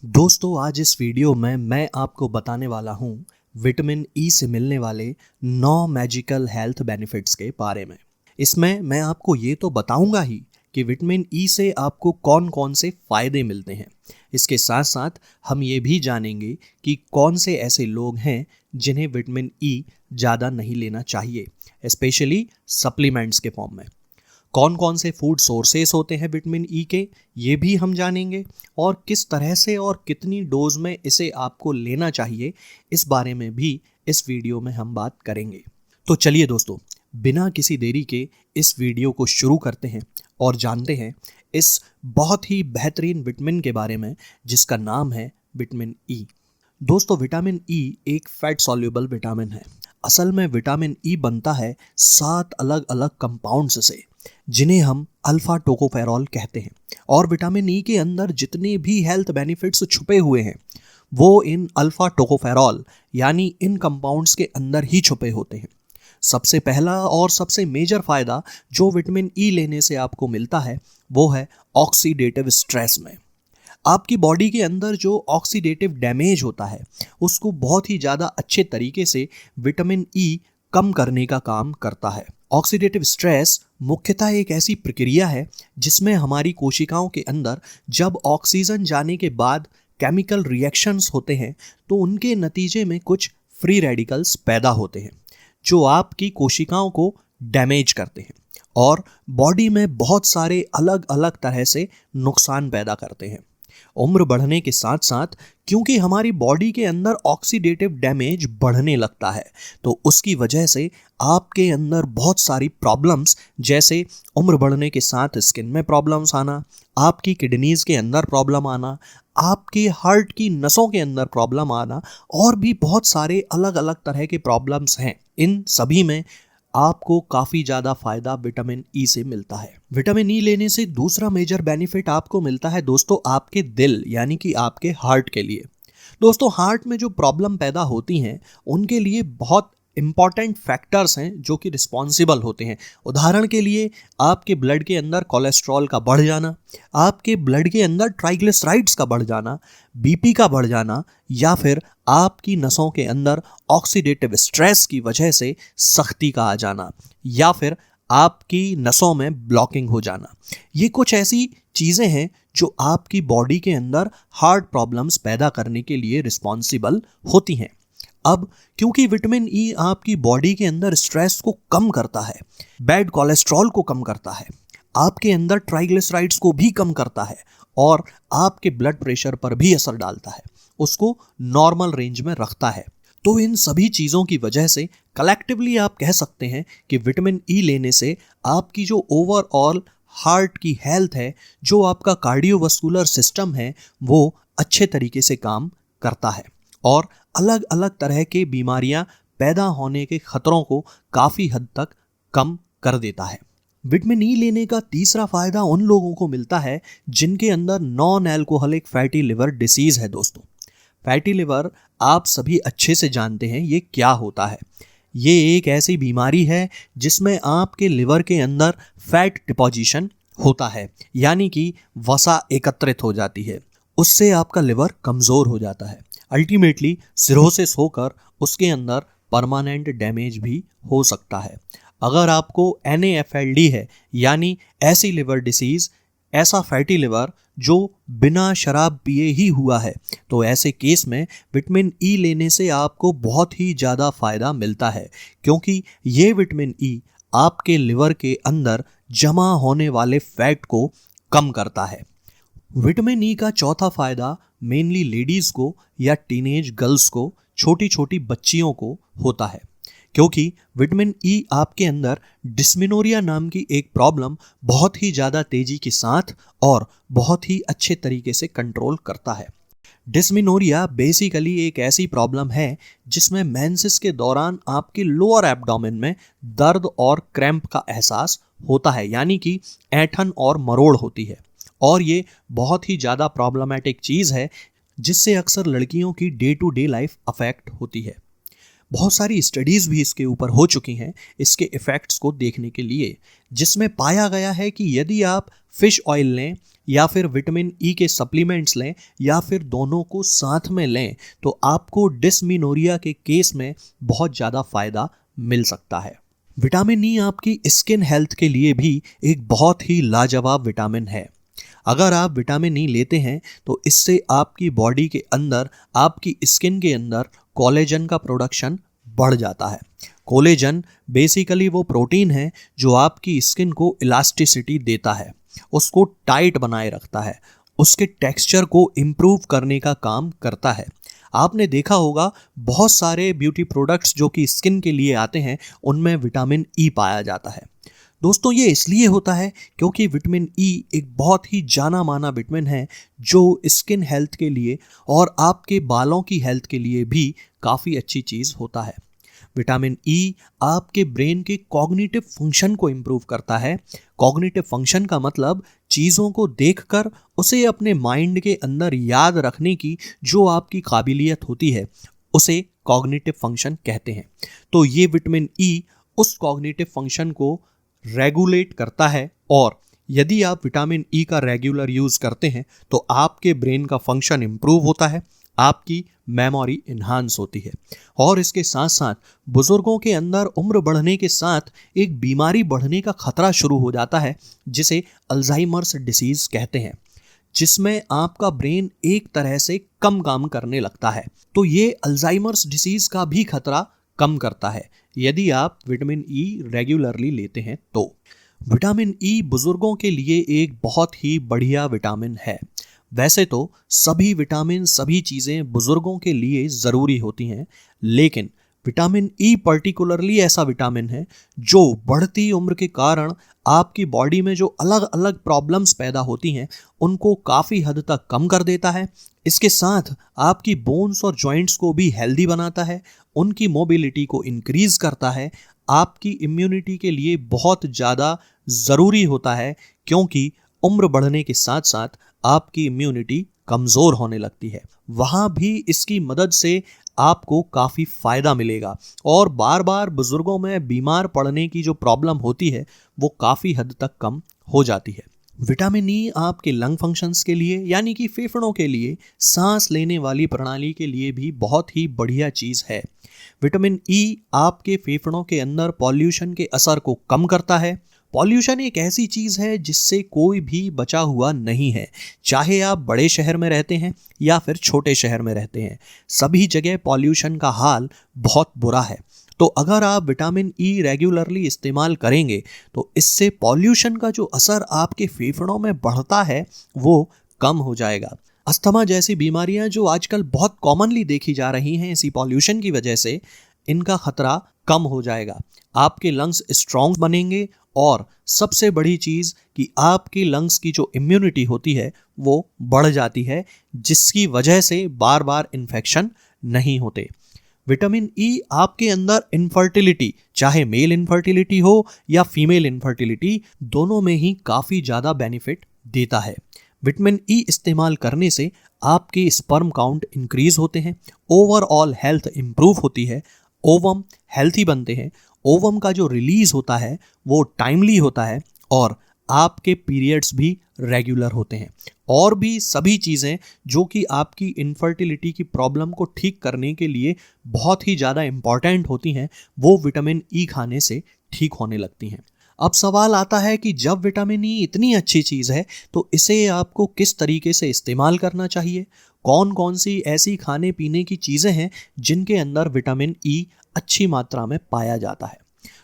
दोस्तों आज इस वीडियो में मैं आपको बताने वाला हूँ विटामिन ई से मिलने वाले 9 मैजिकल हेल्थ बेनिफिट्स के बारे में। इसमें मैं आपको ये तो बताऊंगा ही कि विटामिन ई से आपको कौन कौन से फायदे मिलते हैं। इसके साथ साथ हम ये भी जानेंगे कि कौन से ऐसे लोग हैं जिन्हें विटामिन ई ज़्यादा नहीं लेना चाहिए, स्पेशली सप्लीमेंट्स के फॉर्म में। कौन कौन से फूड सोर्सेस होते हैं विटामिन ई के, ये भी हम जानेंगे, और किस तरह से और कितनी डोज में इसे आपको लेना चाहिए, इस बारे में भी इस वीडियो में हम बात करेंगे। तो चलिए दोस्तों, बिना किसी देरी के इस वीडियो को शुरू करते हैं और जानते हैं इस बहुत ही बेहतरीन विटामिन के बारे में जिसका नाम है विटामिन ई। दोस्तों, विटामिन ई एक फैट सॉल्युबल विटामिन है। असल में विटामिन ई बनता है 7 अलग अलग कंपाउंड्स से, जिन्हें हम अल्फा टोकोफेरॉल कहते हैं। और विटामिन ई के अंदर जितने भी हेल्थ बेनिफिट्स छुपे हुए हैं वो इन अल्फा टोकोफेरॉल यानी इन कंपाउंड्स के अंदर ही छुपे होते हैं। सबसे पहला और सबसे मेजर फायदा जो विटामिन ई लेने से आपको मिलता है वो है ऑक्सीडेटिव स्ट्रेस में। आपकी बॉडी के अंदर जो ऑक्सीडेटिव डैमेज होता है उसको बहुत ही ज़्यादा अच्छे तरीके से विटामिन ई कम करने का काम करता है। ऑक्सीडेटिव स्ट्रेस मुख्यतः एक ऐसी प्रक्रिया है जिसमें हमारी कोशिकाओं के अंदर जब ऑक्सीजन जाने के बाद केमिकल रिएक्शंस होते हैं तो उनके नतीजे में कुछ फ्री रेडिकल्स पैदा होते हैं जो आपकी कोशिकाओं को डैमेज करते हैं और बॉडी में बहुत सारे अलग अलग तरह से नुकसान पैदा करते हैं। उम्र बढ़ने के साथ साथ क्योंकि हमारी बॉडी के अंदर ऑक्सीडेटिव डैमेज बढ़ने लगता है तो उसकी वजह से आपके अंदर बहुत सारी प्रॉब्लम्स, जैसे उम्र बढ़ने के साथ स्किन में प्रॉब्लम्स आना, आपकी किडनीज के अंदर प्रॉब्लम आना, आपके हार्ट की नसों के अंदर प्रॉब्लम आना, और भी बहुत सारे अलग अलग तरह के प्रॉब्लम्स हैं। इन सभी में आपको काफ़ी ज़्यादा फायदा विटामिन ई से मिलता है। विटामिन ई लेने से दूसरा मेजर बेनिफिट आपको मिलता है दोस्तों आपके दिल यानी कि आपके हार्ट के लिए। दोस्तों, हार्ट में जो प्रॉब्लम पैदा होती हैं उनके लिए बहुत इंपॉर्टेंट फैक्टर्स हैं जो कि रिस्पॉन्सिबल होते हैं। उदाहरण के लिए आपके ब्लड के अंदर कोलेस्ट्रॉल का बढ़ जाना, आपके ब्लड के अंदर ट्राइग्लिसराइड्स का बढ़ जाना, बीपी का बढ़ जाना, या फिर आपकी नसों के अंदर ऑक्सीडेटिव स्ट्रेस की वजह से सख्ती का आ जाना, या फिर आपकी नसों में ब्लॉकिंग हो जाना। ये कुछ ऐसी चीज़ें हैं जो आपकी बॉडी के अंदर हार्ट प्रॉब्लम्स पैदा करने के लिए रिस्पॉन्सिबल होती हैं। अब क्योंकि विटामिन ई आपकी बॉडी के अंदर स्ट्रेस को कम करता है, बैड कोलेस्ट्रॉल को कम करता है, आपके अंदर ट्राइग्लिसराइड्स को भी कम करता है और आपके ब्लड प्रेशर पर भी असर डालता है, उसको नॉर्मल रेंज में रखता है। तो इन सभी चीज़ों की वजह से कलेक्टिवली आप कह सकते हैं कि विटामिन ई लेने से आपकी जो ओवरऑल हार्ट की हेल्थ है, जो आपका कार्डियोवास्कुलर सिस्टम है, वो अच्छे तरीके से काम करता है और अलग अलग तरह के बीमारियां पैदा होने के खतरों को काफ़ी हद तक कम कर देता है। विटामिन ई लेने का तीसरा फायदा उन लोगों को मिलता है जिनके अंदर non alcoholic fatty liver disease है। दोस्तों, फैटी लिवर आप सभी अच्छे से जानते हैं ये क्या होता है। ये एक ऐसी बीमारी है जिसमें आपके लिवर के अंदर फैट डिपोजिशन होता है, यानी कि वसा एकत्रित हो जाती है। उससे आपका लिवर कमज़ोर हो जाता है। अल्टीमेटली सिरोसिस होकर उसके अंदर परमानेंट डैमेज भी हो सकता है। अगर आपको NAFLD है यानी ऐसी लिवर डिसीज़, ऐसा फैटी लिवर जो बिना शराब पिए ही हुआ है, तो ऐसे केस में विटामिन ई लेने से आपको बहुत ही ज़्यादा फायदा मिलता है, क्योंकि ये विटामिन ई आपके लिवर के अंदर जमा होने वाले फैट को कम करता है। विटामिन ई का चौथा फायदा मेनली लेडीज़ को या टीनेज गर्ल्स को, छोटी छोटी बच्चियों को होता है, क्योंकि विटामिन ई आपके अंदर डिस्मेनोरिया नाम की एक प्रॉब्लम बहुत ही ज़्यादा तेज़ी के साथ और बहुत ही अच्छे तरीके से कंट्रोल करता है। डिस्मेनोरिया बेसिकली एक ऐसी प्रॉब्लम है जिसमें मेंसेस के दौरान आपके लोअर एब्डोमेन में दर्द और क्रैम्प का एहसास होता है, यानी कि ऐंठन और मरोड़ होती है। और ये बहुत ही ज़्यादा प्रॉब्लमेटिक चीज़ है जिससे अक्सर लड़कियों की day to day life affect होती है। बहुत सारी स्टडीज़ भी इसके ऊपर हो चुकी हैं इसके इफ़ेक्ट्स को देखने के लिए, जिसमें पाया गया है कि यदि आप फिश ऑयल लें या फिर विटामिन ई के सप्लीमेंट्स लें या फिर दोनों को साथ में लें तो आपको डिस्मेनोरिया के केस में बहुत ज़्यादा फायदा मिल सकता है। विटामिन ई आपकी स्किन हेल्थ के लिए भी एक बहुत ही लाजवाब विटामिन है। अगर आप विटामिन ई लेते हैं तो इससे आपकी बॉडी के अंदर, आपकी स्किन के अंदर कोलेजन का प्रोडक्शन बढ़ जाता है। कोलेजन बेसिकली वो प्रोटीन है जो आपकी स्किन को इलास्टिसिटी देता है, उसको टाइट बनाए रखता है, उसके टेक्सचर को इम्प्रूव करने का काम करता है। आपने देखा होगा बहुत सारे ब्यूटी प्रोडक्ट्स जो कि स्किन के लिए आते हैं उनमें विटामिन ई पाया जाता है। दोस्तों ये इसलिए होता है क्योंकि विटामिन ई एक बहुत ही जाना माना विटामिन है जो स्किन हेल्थ के लिए और आपके बालों की हेल्थ के लिए भी काफ़ी अच्छी चीज़ होता है। विटामिन ई आपके ब्रेन के कॉग्निटिव फंक्शन को इम्प्रूव करता है। कॉग्निटिव फंक्शन का मतलब चीज़ों को देखकर उसे अपने माइंड के अंदर याद रखने की जो आपकी काबिलियत होती है उसे कॉग्निटिव फंक्शन कहते हैं। तो ये विटामिन ई उस कॉग्निटिव फंक्शन को रेगुलेट करता है और यदि आप विटामिन ई का रेगुलर यूज़ करते हैं तो आपके ब्रेन का फंक्शन इम्प्रूव होता है, आपकी मेमोरी इन्हांस होती है। और इसके साथ साथ बुजुर्गों के अंदर उम्र बढ़ने के साथ एक बीमारी बढ़ने का खतरा शुरू हो जाता है जिसे अल्जाइमर्स डिसीज कहते हैं, जिसमें आपका ब्रेन एक तरह से कम काम करने लगता है। तो ये अल्जाइमर्स डिसीज का भी खतरा कम करता है यदि आप विटामिन ई रेगुलरली लेते हैं तो। विटामिन ई बुजुर्गों के लिए एक बहुत ही बढ़िया विटामिन है। वैसे तो सभी विटामिन, सभी चीज़ें बुजुर्गों के लिए ज़रूरी होती हैं, लेकिन विटामिन ई पर्टिकुलरली ऐसा विटामिन है जो बढ़ती उम्र के कारण आपकी बॉडी में जो अलग अलग प्रॉब्लम्स पैदा होती हैं उनको काफ़ी हद तक कम कर देता है। इसके साथ आपकी बोन्स और जॉइंट्स को भी हेल्दी बनाता है, उनकी मोबिलिटी को इंक्रीज करता है, आपकी इम्यूनिटी के लिए बहुत ज़्यादा ज़रूरी होता है क्योंकि उम्र बढ़ने के साथ साथ आपकी इम्यूनिटी कमज़ोर होने लगती है। वहाँ भी इसकी मदद से आपको काफ़ी फ़ायदा मिलेगा और बार बार बुज़ुर्गों में बीमार पड़ने की जो प्रॉब्लम होती है वो काफ़ी हद तक कम हो जाती है। विटामिन ई आपके लंग फंक्शंस के लिए यानी कि फेफड़ों के लिए, सांस लेने वाली प्रणाली के लिए भी बहुत ही बढ़िया चीज़ है। विटामिन ई आपके फेफड़ों के अंदर पॉल्यूशन के असर को कम करता है। पॉल्यूशन एक ऐसी चीज़ है जिससे कोई भी बचा हुआ नहीं है, चाहे आप बड़े शहर में रहते हैं या फिर छोटे शहर में रहते हैं, सभी जगह पॉल्यूशन का हाल बहुत बुरा है। तो अगर आप विटामिन ई रेगुलरली इस्तेमाल करेंगे तो इससे पॉल्यूशन का जो असर आपके फेफड़ों में बढ़ता है वो कम हो जाएगा। अस्थमा जैसी बीमारियां जो आजकल बहुत कॉमनली देखी जा रही हैं इसी पॉल्यूशन की वजह से, इनका खतरा कम हो जाएगा। आपके लंग्स स्ट्रॉन्ग बनेंगे और सबसे बड़ी चीज़ कि आपकी लंग्स की जो इम्यूनिटी होती है वो बढ़ जाती है, जिसकी वजह से बार बार इन्फेक्शन नहीं होते। विटामिन ई आपके अंदर इनफर्टिलिटी, चाहे मेल इनफर्टिलिटी हो या फीमेल इनफर्टिलिटी, दोनों में ही काफ़ी ज़्यादा बेनिफिट देता है। विटामिन ई इस्तेमाल करने से आपके स्पर्म काउंट इंक्रीज होते हैं, ओवरऑल हेल्थ इंप्रूव होती है, ओवम हेल्थी बनते हैं, ओवम का जो रिलीज होता है वो टाइमली होता है और आपके पीरियड्स भी रेगुलर होते हैं। और भी सभी चीज़ें जो कि आपकी इनफर्टिलिटी की प्रॉब्लम को ठीक करने के लिए बहुत ही ज़्यादा इम्पॉर्टेंट होती हैं वो विटामिन ई खाने से ठीक होने लगती हैं। अब सवाल आता है कि जब विटामिन ई इतनी अच्छी चीज़ है तो इसे आपको किस तरीके से इस्तेमाल करना चाहिए, कौन कौन सी ऐसी खाने पीने की चीज़ें हैं जिनके अंदर विटामिन ई अच्छी मात्रा में पाया जाता है।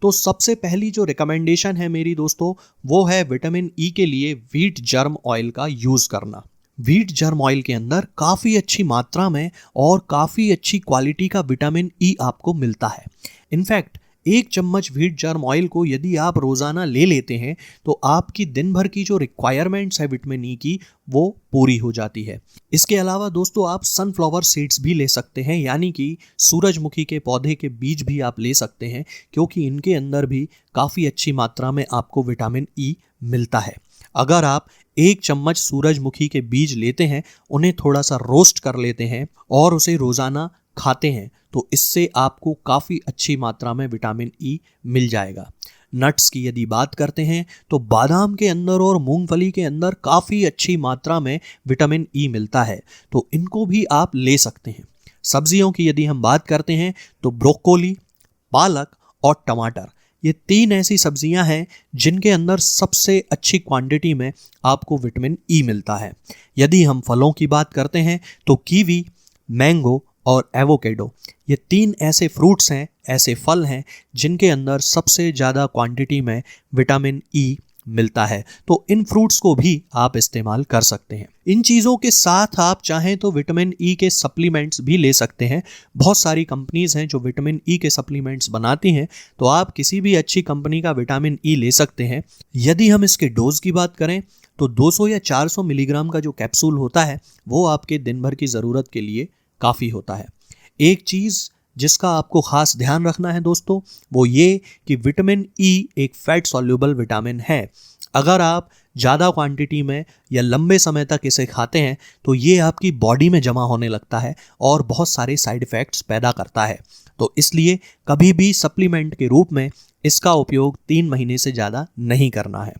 तो सबसे पहली जो रिकमेंडेशन है मेरी दोस्तों वो है विटामिन ई के लिए व्हीट जर्म ऑयल का यूज़ करना। व्हीट जर्म ऑयल के अंदर काफ़ी अच्छी मात्रा में और काफ़ी अच्छी क्वालिटी का विटामिन ई आपको मिलता है। इनफैक्ट 1 चम्मच व्हीट जर्म ऑयल को यदि आप रोज़ाना ले लेते हैं तो आपकी दिन भर की जो रिक्वायरमेंट्स है विटामिन ई की वो पूरी हो जाती है। इसके अलावा दोस्तों आप सनफ्लावर सीड्स भी ले सकते हैं, यानी कि सूरजमुखी के पौधे के बीज भी आप ले सकते हैं क्योंकि इनके अंदर भी काफ़ी अच्छी मात्रा में आपको विटामिन ई मिलता है। अगर आप 1 चम्मच सूरजमुखी के बीज लेते हैं, उन्हें थोड़ा सा रोस्ट कर लेते हैं और उसे रोज़ाना खाते हैं तो इससे आपको काफ़ी अच्छी मात्रा में विटामिन ई मिल जाएगा। नट्स की यदि बात करते हैं तो बादाम के अंदर और मूंगफली के अंदर काफ़ी अच्छी मात्रा में विटामिन ई मिलता है, तो इनको भी आप ले सकते हैं। सब्जियों की यदि हम बात करते हैं तो ब्रोकोली, पालक और टमाटर, ये 3 ऐसी सब्जियां हैं जिनके अंदर सबसे अच्छी क्वांटिटी में आपको विटामिन ई मिलता है। यदि हम फलों की बात करते हैं तो कीवी, मैंगो और एवोकेडो, ये 3 ऐसे फ्रूट्स हैं, ऐसे फल हैं जिनके अंदर सबसे ज़्यादा क्वांटिटी में विटामिन ई मिलता है। तो इन फ्रूट्स को भी आप इस्तेमाल कर सकते हैं। इन चीज़ों के साथ आप चाहें तो विटामिन ई के सप्लीमेंट्स भी ले सकते हैं। बहुत सारी कंपनीज हैं जो विटामिन ई के सप्लीमेंट्स बनाती हैं, तो आप किसी भी अच्छी कंपनी का विटामिन ई ले सकते हैं। यदि हम इसके डोज की बात करें तो 200 या 400 मिलीग्राम का जो कैप्सूल होता है वो आपके दिन भर की ज़रूरत के लिए काफ़ी होता है। एक चीज़ जिसका आपको खास ध्यान रखना है दोस्तों, वो ये कि विटामिन ई एक फैट सॉल्युबल विटामिन है। अगर आप ज़्यादा क्वांटिटी में या लंबे समय तक इसे खाते हैं तो ये आपकी बॉडी में जमा होने लगता है और बहुत सारे साइड इफ़ेक्ट्स पैदा करता है। तो इसलिए कभी भी सप्लीमेंट के रूप में इसका उपयोग 3 महीने से ज़्यादा नहीं करना है।